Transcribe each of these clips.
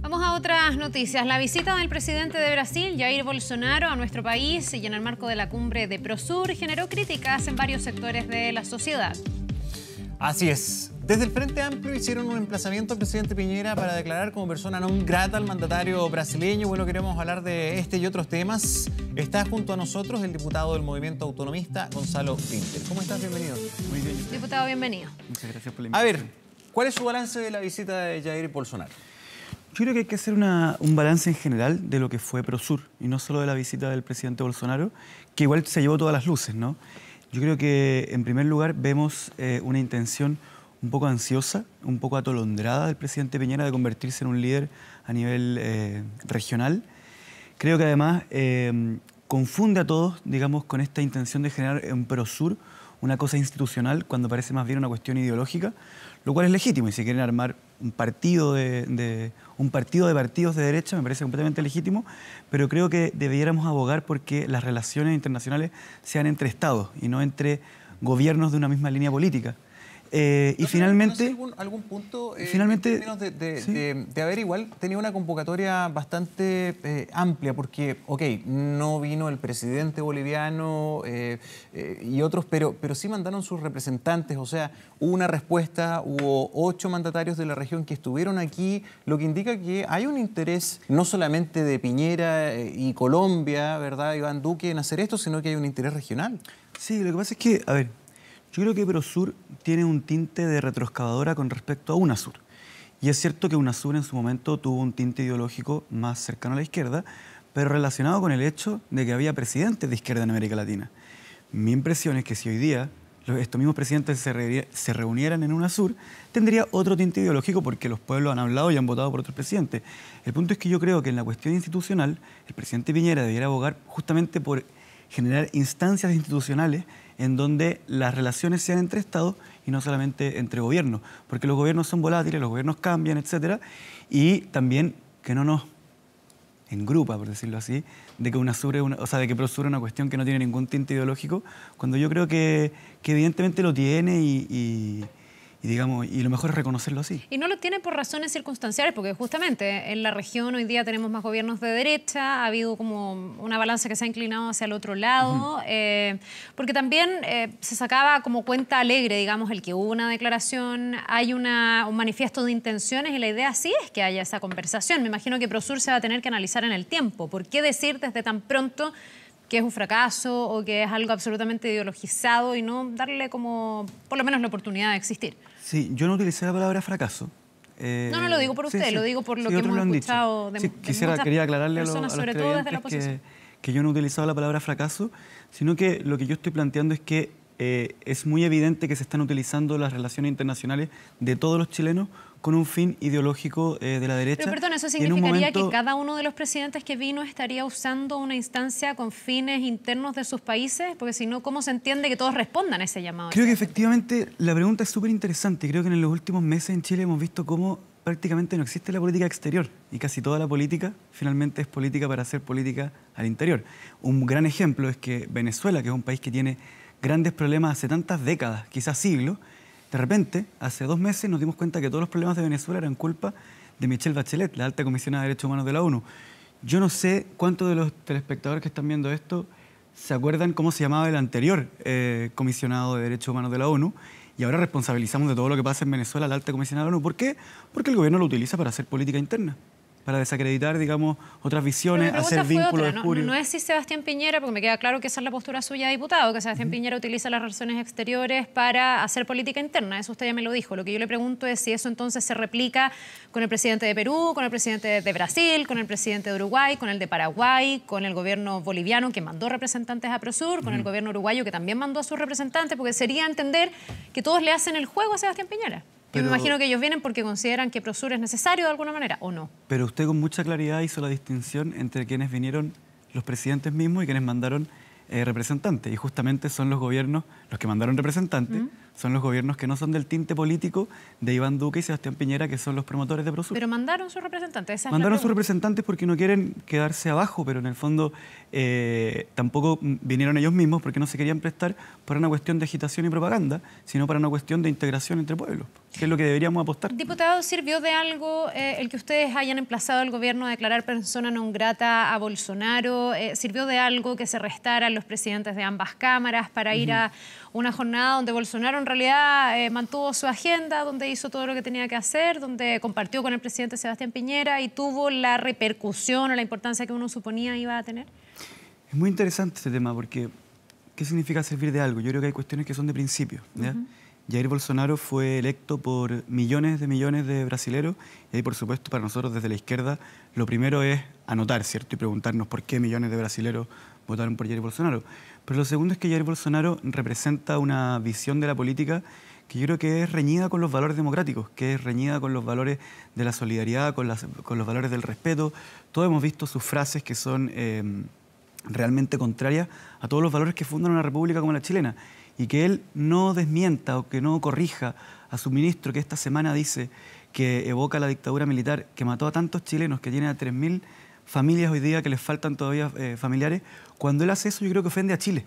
Vamos a otras noticias. La visita del presidente de Brasil, Jair Bolsonaro, a nuestro país y en el marco de la cumbre de Prosur generó críticas en varios sectores de la sociedad. Así es. Desde el Frente Amplio hicieron un emplazamiento al presidente Piñera para declarar como persona non grata al mandatario brasileño. Bueno, queremos hablar de este y otros temas. Está junto a nosotros el diputado del Movimiento Autonomista, Gonzalo Pinter. ¿Cómo estás? Bienvenido. Muy bien. Diputado, bienvenido. Muchas gracias por la A invitación. ver, ¿cuál es su balance de la visita de Jair Bolsonaro? Yo creo que hay que hacer un balance en general de lo que fue Prosur y no solo de la visita del presidente Bolsonaro, que igual se llevó todas las luces, ¿no? Yo creo que, en primer lugar, vemos una intención un poco ansiosa, un poco atolondrada del presidente Piñera de convertirse en un líder a nivel regional. Creo que además confunde a todos, digamos, con esta intención de generar en Prosur una cosa institucional cuando parece más bien una cuestión ideológica, lo cual es legítimo. Y si quieren armar un partido de partidos de derecha, me parece completamente legítimo, pero creo que debiéramos abogar porque las relaciones internacionales sean entre estados y no entre gobiernos de una misma línea política. Y finalmente... ¿Algún punto finalmente, en términos de haber igual tenido una convocatoria bastante amplia? Porque, ok, no vino el presidente boliviano y otros, pero sí mandaron sus representantes. O sea, hubo una respuesta, hubo 8 mandatarios de la región que estuvieron aquí, lo que indica que hay un interés no solamente de Piñera y Colombia, ¿verdad, Iván Duque, en hacer esto, sino que hay un interés regional. Sí, lo que pasa es que, a ver, yo creo que Prosur tiene un tinte de retroexcavadora con respecto a UNASUR. Y es cierto que UNASUR en su momento tuvo un tinte ideológico más cercano a la izquierda, pero relacionado con el hecho de que había presidentes de izquierda en América Latina. Mi impresión es que si hoy día estos mismos presidentes se reunieran en UNASUR, tendría otro tinte ideológico porque los pueblos han hablado y han votado por otros presidentes. El punto es que yo creo que en la cuestión institucional, el presidente Piñera debiera abogar justamente por generar instancias institucionales en donde las relaciones sean entre estados y no solamente entre gobiernos, porque los gobiernos son volátiles, los gobiernos cambian, etcétera, y también que no nos engrupa, por decirlo así, de que de que Prosur es una cuestión que no tiene ningún tinte ideológico, cuando yo creo que evidentemente lo tiene y digamos, y lo mejor es reconocerlo así. Y no lo tiene por razones circunstanciales, porque justamente en la región hoy día tenemos más gobiernos de derecha, ha habido como una balanza que se ha inclinado hacia el otro lado, porque también se sacaba como cuenta alegre, digamos, el que hubo una declaración, hay un manifiesto de intenciones y la idea sí es que haya esa conversación. Me imagino que Prosur se va a tener que analizar en el tiempo. ¿Por qué decir desde tan pronto que es un fracaso o que es algo absolutamente ideologizado y no darle como, por lo menos, la oportunidad de existir? Sí, yo no utilicé la palabra fracaso. No lo digo por usted, sí. lo digo por lo Sí, que hemos dicho. escuchado de Quería aclararle a los sobre todo desde la oposición. que yo no he utilizado la palabra fracaso, sino que lo que yo estoy planteando es que es muy evidente que se están utilizando las relaciones internacionales de todos los chilenos con un fin ideológico de la derecha. Pero perdón, ¿eso significaría que cada uno de los presidentes que vino estaría usando una instancia con fines internos de sus países? Porque si no, ¿cómo se entiende que todos respondan a ese llamado? Creo que efectivamente la pregunta es súper interesante. Creo que en los últimos meses en Chile hemos visto cómo prácticamente no existe la política exterior y casi toda la política finalmente es política para hacer política al interior. Un gran ejemplo es que Venezuela, que es un país que tiene grandes problemas hace tantas décadas, quizás siglos, de repente, hace 2 meses nos dimos cuenta que todos los problemas de Venezuela eran culpa de Michelle Bachelet, la alta comisionada de Derechos Humanos de la ONU. Yo no sé cuántos de los telespectadores que están viendo esto se acuerdan cómo se llamaba el anterior comisionado de Derechos Humanos de la ONU y ahora responsabilizamos de todo lo que pasa en Venezuela a la alta comisionada de la ONU. ¿Por qué? Porque el gobierno lo utiliza para hacer política interna, para desacreditar, digamos, otras visiones, hacer vínculos espurios. No es si Sebastián Piñera, porque me queda claro que esa es la postura suya de diputado, que Sebastián Piñera utiliza las relaciones exteriores para hacer política interna. Eso usted ya me lo dijo. Lo que yo le pregunto es si eso entonces se replica con el presidente de Perú, con el presidente de Brasil, con el presidente de Uruguay, con el de Paraguay, con el gobierno boliviano que mandó representantes a Prosur, con el gobierno uruguayo que también mandó a sus representantes, porque sería entender que todos le hacen el juego a Sebastián Piñera. Yo me imagino que ellos vienen porque consideran que Prosur es necesario de alguna manera, ¿o no? Pero usted con mucha claridad hizo la distinción entre quienes vinieron los presidentes mismos y quienes mandaron representantes. Y justamente son los gobiernos, los que mandaron representantes, son los gobiernos que no son del tinte político de Iván Duque y Sebastián Piñera, que son los promotores de Prosur. Pero mandaron sus representantes. Esa es Mandaron la sus pregunta. representantes porque no quieren quedarse abajo, pero en el fondo tampoco vinieron ellos mismos porque no se querían prestar para una cuestión de agitación y propaganda, sino para una cuestión de integración entre pueblos, que es lo que deberíamos apostar. Diputado, ¿sirvió de algo el que ustedes hayan emplazado al gobierno a declarar persona non grata a Bolsonaro? ¿Sirvió de algo que se restaran los presidentes de ambas cámaras para ir a una jornada donde Bolsonaro en realidad mantuvo su agenda, donde hizo todo lo que tenía que hacer, donde compartió con el presidente Sebastián Piñera y tuvo la repercusión o la importancia que uno suponía iba a tener? Es muy interesante este tema porque ¿qué significa servir de algo? Yo creo que hay cuestiones que son de principio, ¿ya? Jair Bolsonaro fue electo por millones de brasileros y ahí, por supuesto, para nosotros desde la izquierda, lo primero es anotar, ¿cierto? Y preguntarnos por qué millones de brasileros votaron por Jair Bolsonaro. Pero lo segundo es que Jair Bolsonaro representa una visión de la política que yo creo que es reñida con los valores democráticos, que es reñida con los valores de la solidaridad, con los valores del respeto. Todos hemos visto sus frases que son realmente contrarias a todos los valores que fundan una república como la chilena. Y que él no desmienta o que no corrija a su ministro que esta semana dice que evoca la dictadura militar que mató a tantos chilenos, que tiene a 3.000 familias hoy día que les faltan todavía familiares. Cuando él hace eso, yo creo que ofende a Chile.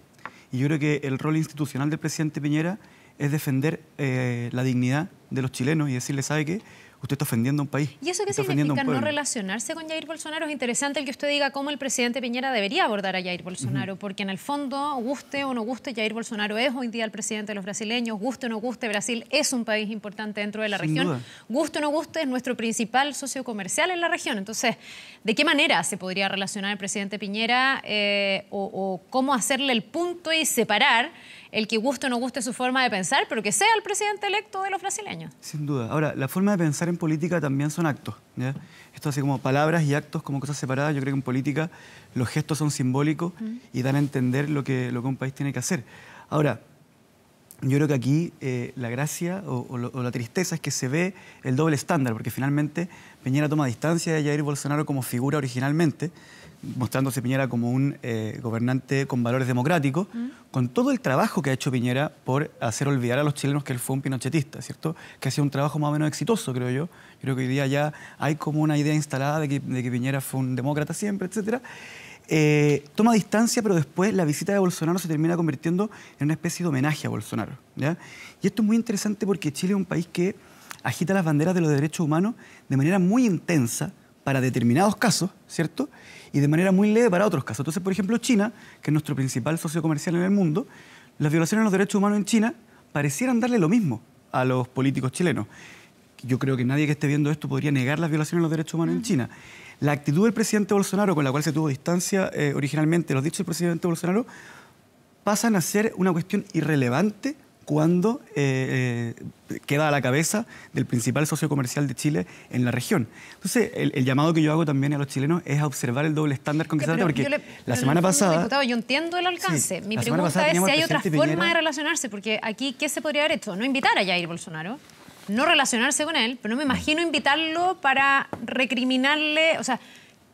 Y yo creo que el rol institucional del presidente Piñera es defender la dignidad de los chilenos y decirle, ¿sabe qué? Usted está ofendiendo a un país. ¿Y eso qué significa? ¿No relacionarse con Jair Bolsonaro? Es interesante el que usted diga cómo el presidente Piñera debería abordar a Jair Bolsonaro, porque en el fondo, guste o no guste, Jair Bolsonaro es hoy día el presidente de los brasileños, guste o no guste, Brasil es un país importante dentro de la región, duda. Guste o no guste, es nuestro principal socio comercial en la región. Entonces, ¿de qué manera se podría relacionar el presidente Piñera o cómo hacerle el punto y separar el que guste o no guste su forma de pensar, pero que sea el presidente electo de los brasileños? Sin duda. Ahora, la forma de pensar en política también son actos, ¿ya? Esto hace como palabras y actos como cosas separadas. Yo creo que en política los gestos son simbólicos y dan a entender lo que un país tiene que hacer. Ahora, yo creo que aquí la gracia o la tristeza es que se ve el doble estándar, porque finalmente Piñera toma distancia de Jair Bolsonaro como figura originalmente, mostrándose Piñera como un gobernante con valores democráticos, con todo el trabajo que ha hecho Piñera por hacer olvidar a los chilenos que él fue un pinochetista, ¿cierto? Que ha sido un trabajo más o menos exitoso, creo yo. Creo que hoy día ya hay como una idea instalada de que Piñera fue un demócrata siempre, etcétera. Toma distancia, pero después la visita de Bolsonaro se termina convirtiendo en una especie de homenaje a Bolsonaro, ¿ya? Y esto es muy interesante porque Chile es un país que agita las banderas de los derechos humanos de manera muy intensa para determinados casos, ¿cierto? Y de manera muy leve para otros casos. Entonces, por ejemplo, China, que es nuestro principal socio comercial en el mundo, las violaciones de los derechos humanos en China parecieran darle lo mismo a los políticos chilenos. Yo creo que nadie que esté viendo esto podría negar las violaciones de los derechos humanos en China. La actitud del presidente Bolsonaro, con la cual se tuvo distancia originalmente, los dichos del presidente Bolsonaro, pasan a ser una cuestión irrelevante cuando queda a la cabeza del principal socio comercial de Chile en la región. Entonces, el llamado que yo hago también a los chilenos es a observar el doble estándar con que se trata, porque la semana pasada... Diputado, yo entiendo el alcance. Sí, Mi la semana pregunta pasada es si hay teníamos al otra presidente forma Piñera. de relacionarse, porque aquí, ¿qué se podría haber hecho? No invitar a Jair Bolsonaro, no relacionarse con él, pero no me imagino invitarlo para recriminarle, o sea,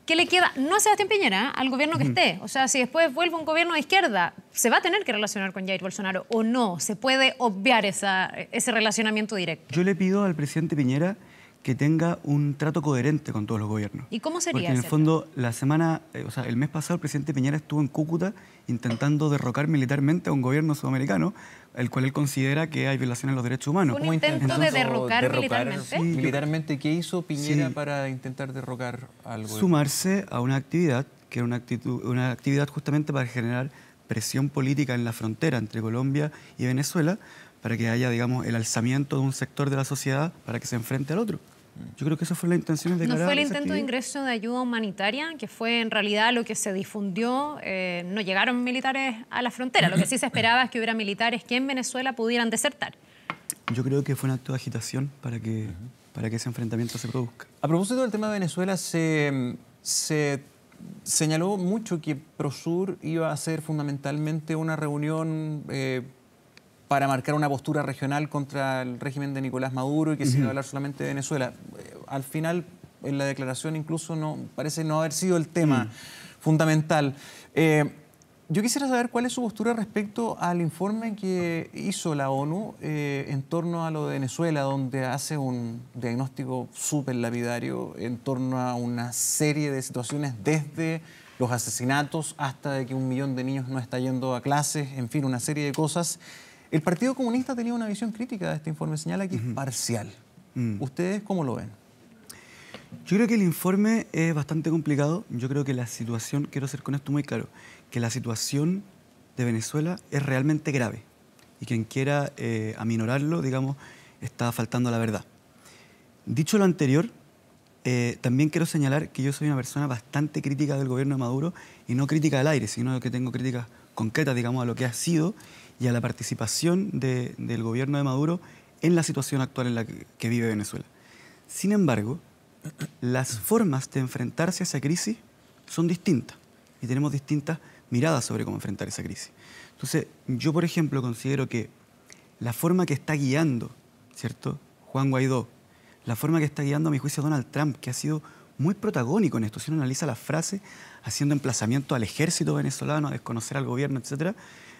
¿qué le queda? No a Sebastián Piñera, al gobierno que esté. O sea, si después vuelve un gobierno de izquierda, ¿se va a tener que relacionar con Jair Bolsonaro o no? ¿Se puede obviar ese relacionamiento directo? Yo le pido al presidente Piñera que tenga un trato coherente con todos los gobiernos. ¿Y cómo sería Porque en el ese fondo, el mes pasado el presidente Piñera estuvo en Cúcuta intentando derrocar militarmente a un gobierno sudamericano, el cual él considera que hay violaciones de los derechos humanos. ¿Un intento de derrocar militarmente? Sí, militarmente, ¿qué hizo Piñera Sí. para intentar derrocar algo? Sumarse a una actividad que era una actividad justamente para generar presión política en la frontera entre Colombia y Venezuela, para que haya, digamos, el alzamiento de un sector de la sociedad para que se enfrente al otro. Yo creo que esa fue la intención de ¿No declarar fue el esa intento de actividad. ingreso de ayuda humanitaria, que fue en realidad lo que se difundió? No llegaron militares a la frontera. Lo que sí se esperaba es que hubiera militares que en Venezuela pudieran desertar. Yo creo que fue un acto de agitación para que ese enfrentamiento se produzca. A propósito del tema de Venezuela, se señaló mucho que Prosur iba a ser fundamentalmente una reunión para marcar una postura regional contra el régimen de Nicolás Maduro y que se iba a hablar solamente de Venezuela. Al final, en la declaración incluso parece no haber sido el tema fundamental. Yo quisiera saber cuál es su postura respecto al informe que hizo la ONU en torno a lo de Venezuela, donde hace un diagnóstico súper lapidario en torno a una serie de situaciones, desde los asesinatos hasta de que 1 millón de niños no está yendo a clases, en fin, una serie de cosas. El Partido Comunista tenía una visión crítica de este informe, señala que es parcial. ¿Ustedes cómo lo ven? Yo creo que el informe es bastante complicado. Yo creo que la situación, quiero ser con esto muy claro, que la situación de Venezuela es realmente grave. Y quien quiera aminorarlo, digamos, está faltando a la verdad. Dicho lo anterior, también quiero señalar que yo soy una persona bastante crítica del gobierno de Maduro, y no crítica al aire, sino que tengo críticas concretas, digamos, a lo que ha sido y a la participación del gobierno de Maduro en la situación actual en la que vive Venezuela. Sin embargo, las formas de enfrentarse a esa crisis son distintas y tenemos distintas miradas sobre cómo enfrentar esa crisis. Entonces, yo, por ejemplo, considero que la forma que está guiando, ¿cierto?, Juan Guaidó, la forma que está guiando, a mi juicio, Donald Trump, que ha sido muy protagónico en esto, si uno analiza las frases, haciendo emplazamiento al ejército venezolano, a desconocer al gobierno, etcétera,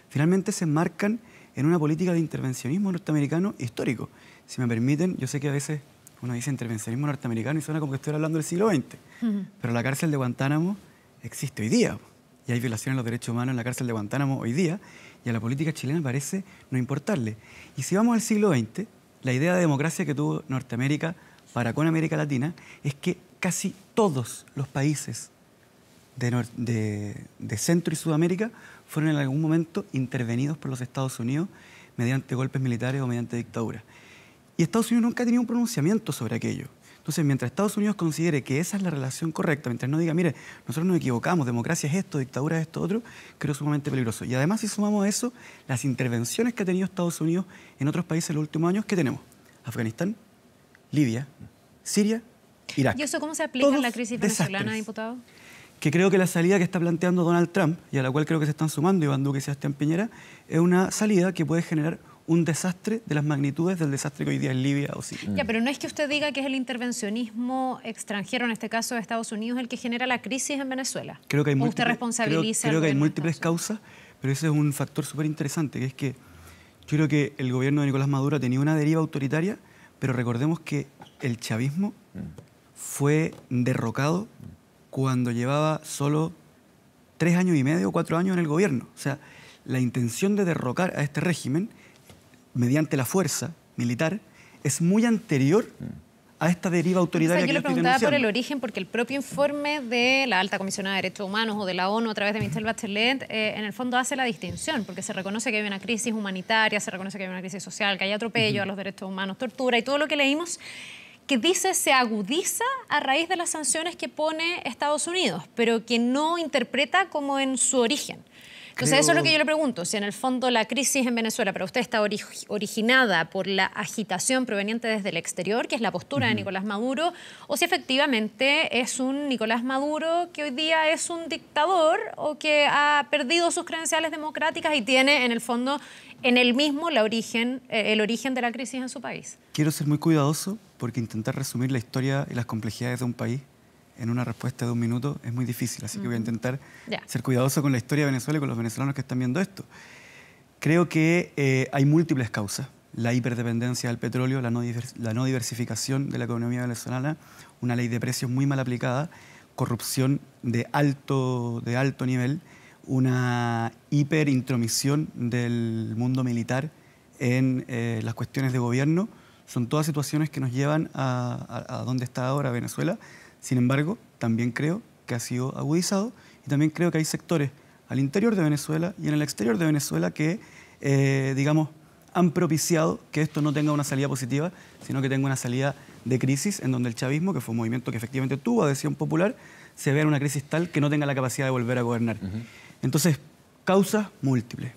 finalmente se enmarcan en una política de intervencionismo norteamericano histórico. Si me permiten, yo sé que a veces uno dice intervencionismo norteamericano y suena como que estoy hablando del siglo XX, pero la cárcel de Guantánamo existe hoy día, y hay violaciones de los derechos humanos en la cárcel de Guantánamo hoy día, y a la política chilena parece no importarle. Y si vamos al siglo XX, la idea de democracia que tuvo Norteamérica para con América Latina es que casi todos los países de Centro y Sudamérica fueron en algún momento intervenidos por los Estados Unidos mediante golpes militares o mediante dictaduras. Y Estados Unidos nunca ha tenido un pronunciamiento sobre aquello. Entonces, mientras Estados Unidos considere que esa es la relación correcta, mientras no diga, mire, nosotros nos equivocamos, democracia es esto, dictadura es esto otro, creo sumamente peligroso. Y además, si sumamos a eso, las intervenciones que ha tenido Estados Unidos en otros países en los últimos años, ¿qué tenemos? Afganistán, Libia, Siria, Irak. ¿Y eso cómo se aplica en la crisis venezolana, desastres. diputado? Que creo que la salida que está planteando Donald Trump, y a la cual creo que se están sumando Iván Duque y Sebastián Piñera, es una salida que puede generar un desastre de las magnitudes del desastre que hoy día es Libia o Siria. Ya, pero no es que usted diga que es el intervencionismo extranjero, en este caso de Estados Unidos, el que genera la crisis en Venezuela. Creo que hay ¿O usted responsabiliza creo que hay al gobierno de múltiples Estados Unidos? causas, pero ese es un factor súper interesante, que es que yo creo que el gobierno de Nicolás Maduro tenía una deriva autoritaria, pero recordemos que el chavismo fue derrocado cuando llevaba solo 3 años y medio o 4 años en el gobierno. O sea, la intención de derrocar a este régimen mediante la fuerza militar es muy anterior a esta deriva autoritaria. O sea, yo que le estoy preguntaba por denunciando. el origen, porque el propio informe de la Alta Comisionada de Derechos Humanos o de la ONU a través de Michelle Bachelet, en el fondo hace la distinción, porque se reconoce que hay una crisis humanitaria, se reconoce que hay una crisis social, que hay atropello a los derechos humanos, tortura y todo lo que leímos, que dice se agudiza a raíz de las sanciones que pone Estados Unidos, pero que no interpreta como en su origen. Entonces, eso es lo que yo le pregunto, si en el fondo la crisis en Venezuela para usted está originada por la agitación proveniente desde el exterior, que es la postura de Nicolás Maduro, o si efectivamente es un Nicolás Maduro que hoy día es un dictador o que ha perdido sus credenciales democráticas y tiene en el fondo en él mismo el origen de la crisis en su país. Quiero ser muy cuidadoso porque intentar resumir la historia y las complejidades de un país en una respuesta de 1 minuto es muy difícil, así que voy a intentar ser cuidadoso con la historia de Venezuela y con los venezolanos que están viendo esto. Creo que hay múltiples causas. La hiperdependencia del petróleo, la no diversificación de la economía venezolana, una ley de precios muy mal aplicada, corrupción de alto nivel, una hiperintromisión del mundo militar en las cuestiones de gobierno. Son todas situaciones que nos llevan a donde está ahora Venezuela. Sin embargo, también creo que ha sido agudizado y también creo que hay sectores al interior de Venezuela y en el exterior de Venezuela que, digamos, han propiciado que esto no tenga una salida positiva, sino que tenga una salida de crisis en donde el chavismo, que fue un movimiento que efectivamente tuvo adhesión popular, se vea en una crisis tal que no tenga la capacidad de volver a gobernar. Entonces, causas múltiples.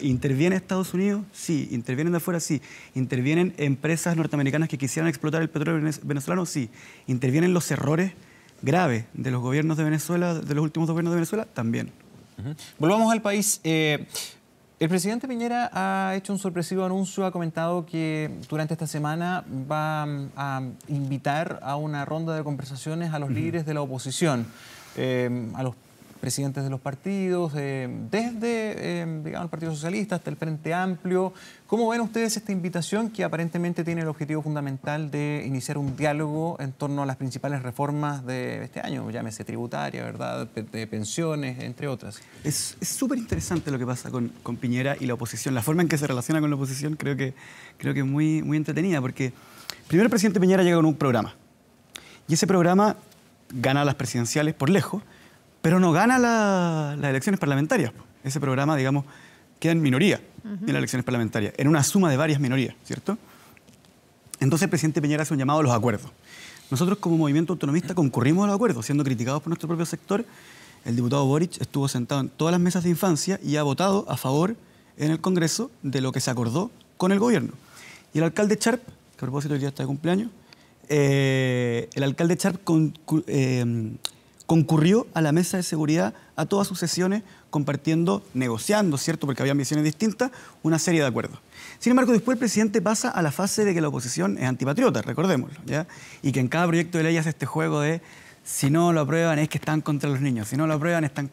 ¿Interviene Estados Unidos? Sí. ¿Intervienen de afuera? Sí. ¿Intervienen empresas norteamericanas que quisieran explotar el petróleo venezolano? Sí. ¿Intervienen los errores graves de los gobiernos de Venezuela, de los últimos gobiernos de Venezuela? También. Volvamos al país. El presidente Piñera ha hecho un sorpresivo anuncio, ha comentado que durante esta semana va a invitar a una ronda de conversaciones a los líderes de la oposición, a los presidentes de los partidos, desde digamos, el Partido Socialista hasta el Frente Amplio. ¿Cómo ven ustedes esta invitación que aparentemente tiene el objetivo fundamental de iniciar un diálogo en torno a las principales reformas de este año, llámese tributaria, ¿verdad?, de pensiones, entre otras? Es súper interesante lo que pasa con Piñera y la oposición. La forma en que se relaciona con la oposición creo que es muy, muy entretenida, porque primero el presidente Piñera llega con un programa. Y ese programa gana las presidenciales por lejos, pero no gana las elecciones parlamentarias. Ese programa, digamos, queda en minoría en las elecciones parlamentarias, en una suma de varias minorías, ¿cierto? Entonces el presidente Piñera hace un llamado a los acuerdos. Nosotros como movimiento autonomista concurrimos a los acuerdos, siendo criticados por nuestro propio sector. El diputado Boric estuvo sentado en todas las mesas de infancia y ha votado a favor en el Congreso de lo que se acordó con el gobierno. Y el alcalde Charp, que a propósito hoy día está de cumpleaños, el alcalde Charp concurrió a la mesa de seguridad a todas sus sesiones, compartiendo, negociando, ¿cierto?, porque había visiones distintas, una serie de acuerdos. Sin embargo, después el presidente pasa a la fase de que la oposición es antipatriota, recordémoslo, ¿ya? Y que en cada proyecto de ley hace este juego de si no lo aprueban es que están contra los niños, si no lo aprueban están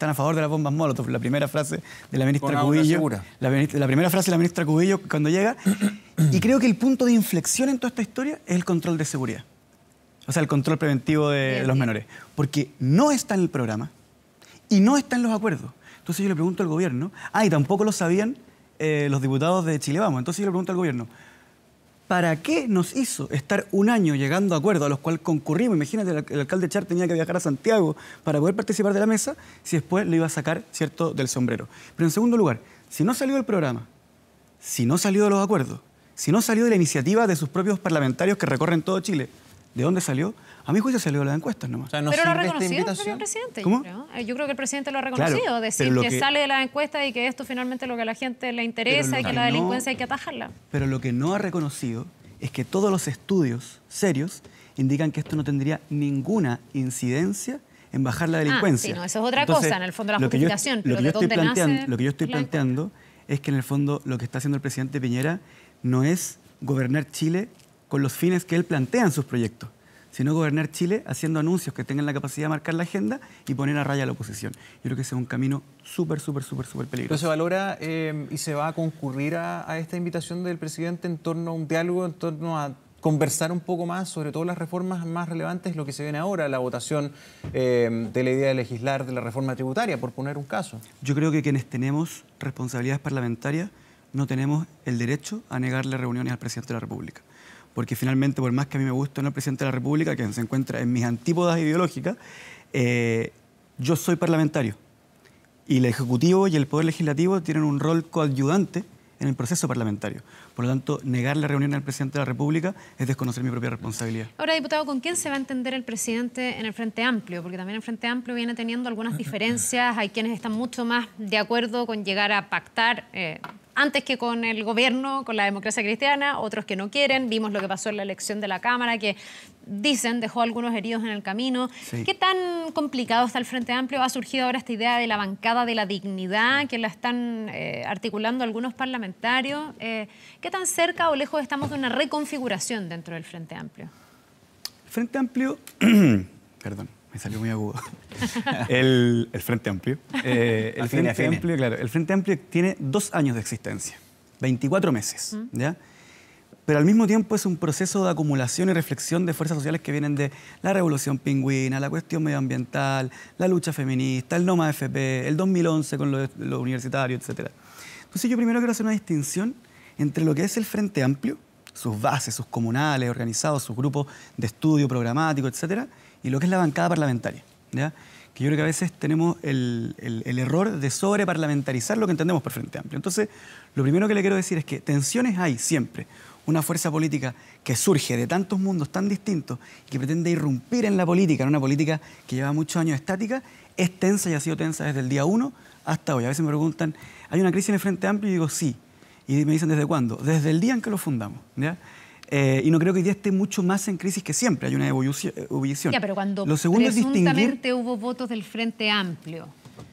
a favor de las bombas Molotov. La primera frase de la ministra Cubillo. La primera frase de la ministra Cubillo cuando llega. Y creo que el punto de inflexión en toda esta historia es el control de seguridad. O sea, el control preventivo de los menores. Porque no está en el programa y no está en los acuerdos. Entonces yo le pregunto al gobierno, y tampoco lo sabían los diputados de Chile Vamos. Entonces yo le pregunto al gobierno, ¿para qué nos hizo estar un año llegando a acuerdos a los cuales concurrimos? Imagínate, el alcalde Char tenía que viajar a Santiago para poder participar de la mesa, si después lo iba a sacar, ¿cierto?, del sombrero. Pero en segundo lugar, si no salió del programa, si no salió de los acuerdos, si no salió de la iniciativa de sus propios parlamentarios que recorren todo Chile, ¿de dónde salió? A mi juicio salió de las encuestas nomás. O sea, ¿no pero lo ha sirve esta reconocido el invitación? propio presidente. ¿Cómo? Yo creo que el presidente lo ha reconocido, Claro, decir pero que sale de las encuestas y que esto finalmente es lo que a la gente le interesa y que la delincuencia hay que atajarla. Pero lo que no ha reconocido es que todos los estudios serios indican que esto no tendría ninguna incidencia en bajar la delincuencia. Sí, no, eso es otra Entonces, cosa, en el fondo, la justificación. Pero ¿de dónde nace? Lo que yo estoy planteando es que en el fondo lo que está haciendo el presidente Piñera no es gobernar Chile con los fines que él plantea en sus proyectos, sino gobernar Chile haciendo anuncios que tengan la capacidad de marcar la agenda y poner a raya a la oposición. Yo creo que ese es un camino súper peligroso. ¿Pero se valora y se va a concurrir a esta invitación del presidente en torno a un diálogo, en torno a conversar un poco más sobre todas las reformas más relevantes, lo que se viene ahora, la votación de la idea de legislar de la reforma tributaria, por poner un caso? Yo creo que quienes tenemos responsabilidades parlamentarias no tenemos el derecho a negarle reuniones al presidente de la República. Porque finalmente, por más que a mí me guste el presidente de la República, que se encuentra en mis antípodas ideológicas, yo soy parlamentario. Y el Ejecutivo y el Poder Legislativo tienen un rol coadyuvante en el proceso parlamentario. Por lo tanto, negarle reunión al presidente de la República es desconocer mi propia responsabilidad. Ahora, diputado, ¿con quién se va a entender el presidente en el Frente Amplio? Porque también el Frente Amplio viene teniendo algunas diferencias. Hay quienes están mucho más de acuerdo con llegar a pactar antes que con el gobierno, con la democracia cristiana, otros que no quieren. Vimos lo que pasó en la elección de la Cámara, que dicen dejó algunos heridos en el camino. Sí. ¿Qué tan complicado está el Frente Amplio? Ha surgido ahora esta idea de la bancada de la dignidad, que la están articulando algunos parlamentarios. ¿Qué tan cerca o lejos estamos de una reconfiguración dentro del Frente Amplio? El Frente Amplio... Perdón, me salió muy agudo. El Frente Amplio. El Frente Amplio, claro. El Frente Amplio tiene 2 años de existencia, 24 meses, ¿ya? Pero al mismo tiempo es un proceso de acumulación y reflexión de fuerzas sociales que vienen de la Revolución Pingüina, la cuestión medioambiental, la lucha feminista, el NOMA FP, el 2011 con los universitarios, etc. Entonces yo primero quiero hacer una distinción entre lo que es el Frente Amplio, sus bases, sus comunales organizados, sus grupos de estudio programático, etc., y lo que es la bancada parlamentaria, ¿ya? Que yo creo que a veces tenemos el error de sobreparlamentarizar lo que entendemos por Frente Amplio. Entonces, lo primero que le quiero decir es que tensiones hay siempre. Una fuerza política que surge de tantos mundos tan distintos y que pretende irrumpir en la política, en una política que lleva muchos años estática, es tensa y ha sido tensa desde el día 1 hasta hoy. A veces me preguntan, ¿hay una crisis en el Frente Amplio? Y digo, sí. Y me dicen, ¿desde cuándo? Desde el día en que lo fundamos, ¿ya? Y no creo que hoy día esté mucho más en crisis que siempre. Hay una ebullición. Ya, pero cuando Lo segundo es presuntamente hubo votos del Frente Amplio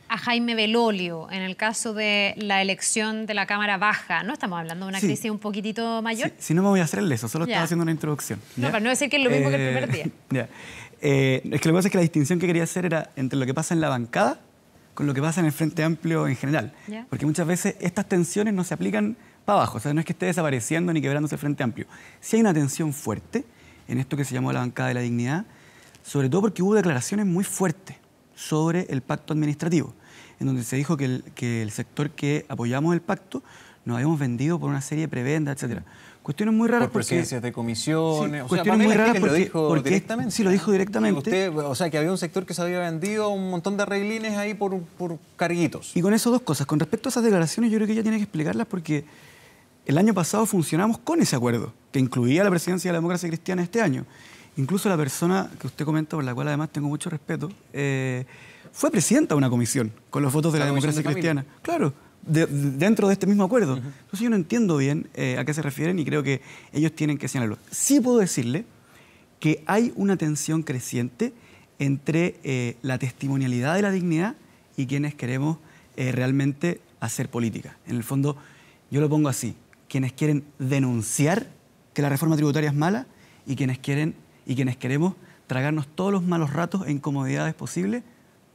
a Jaime Belolio en el caso de la elección de la Cámara Baja, ¿no estamos hablando de una crisis un poquitito mayor? Si no me voy a hacer el leso, solo Ya. estaba haciendo una introducción. No, ¿ya? para no decir que es lo mismo que el primer día. Ya. Es que lo que pasa es que la distinción que quería hacer era entre lo que pasa en la bancada con lo que pasa en el Frente Amplio en general. ¿Ya? Porque muchas veces estas tensiones no se aplican para abajo, o sea, no es que esté desapareciendo ni quebrándose el Frente Amplio. Sí hay una tensión fuerte en esto que se llamó la bancada de la dignidad, sobre todo porque hubo declaraciones muy fuertes sobre el pacto administrativo, en donde se dijo que el sector que apoyamos el pacto nos habíamos vendido por una serie de prebendas, etcétera. Cuestiones muy raras por presidencias de comisiones. Sí, o cuestiones sea, muy raras lo porque, dijo directamente. Sí, lo dijo directamente. Usted, o sea, que había un sector que se había vendido un montón de arreglines ahí por carguitos. Y con eso dos cosas. Con respecto a esas declaraciones, yo creo que ella tiene que explicarlas porque el año pasado funcionamos con ese acuerdo, que incluía la presidencia de la democracia cristiana este año. Incluso la persona que usted comenta, por la cual además tengo mucho respeto, fue presidenta de una comisión con los votos de la democracia cristiana. Claro. Dentro de este mismo acuerdo. Entonces yo no entiendo bien a qué se refieren y creo que ellos tienen que señalarlo. Sí puedo decirle que hay una tensión creciente entre la testimonialidad de la dignidad y quienes queremos realmente hacer política. En el fondo, yo lo pongo así, quienes quieren denunciar que la reforma tributaria es mala y quienes queremos tragarnos todos los malos ratos e incomodidades posibles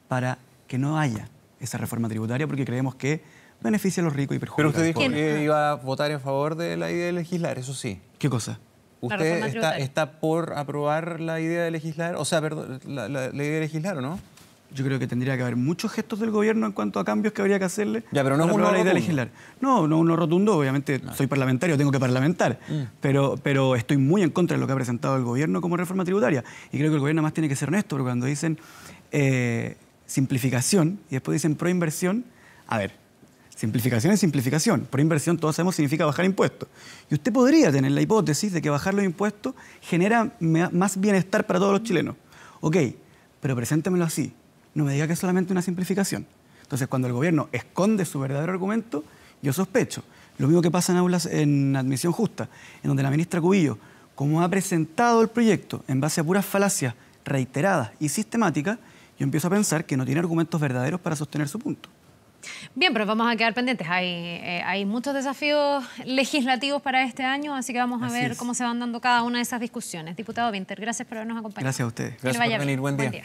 para que no haya esa reforma tributaria porque creemos que beneficia a los ricos y perjudica. Pero usted dijo a los pobres. que iba a votar en favor de la idea de legislar, eso sí. ¿Qué cosa? ¿Usted está por aprobar la idea de legislar? O sea, perdón, la idea de legislar, ¿o no? Yo creo que tendría que haber muchos gestos del gobierno en cuanto a cambios que habría que hacerle. Ya, pero no para es un no aprobar la idea de rotundo. legislar. No, no uno rotundo, obviamente soy parlamentario, tengo que parlamentar, pero estoy muy en contra de lo que ha presentado el gobierno como reforma tributaria. Y creo que el gobierno más tiene que ser honesto, porque cuando dicen simplificación y después dicen proinversión, a ver, simplificación es simplificación. Proinversión, todos sabemos, significa bajar impuestos. Y usted podría tener la hipótesis de que bajar los impuestos genera más bienestar para todos los chilenos. Ok, pero preséntemelo así. No me diga que es solamente una simplificación. Entonces, cuando el gobierno esconde su verdadero argumento, yo sospecho. Lo mismo que pasa en aulas en admisión justa, en donde la ministra Cubillo, como ha presentado el proyecto en base a puras falacias reiteradas y sistemáticas, yo empiezo a pensar que no tiene argumentos verdaderos para sostener su punto. Bien, pero vamos a quedar pendientes. Hay muchos desafíos legislativos para este año, así que vamos a ver cómo se van dando cada una de esas discusiones. Diputado Winter, gracias por habernos acompañado. Gracias a ustedes. Gracias por venir. Buen día.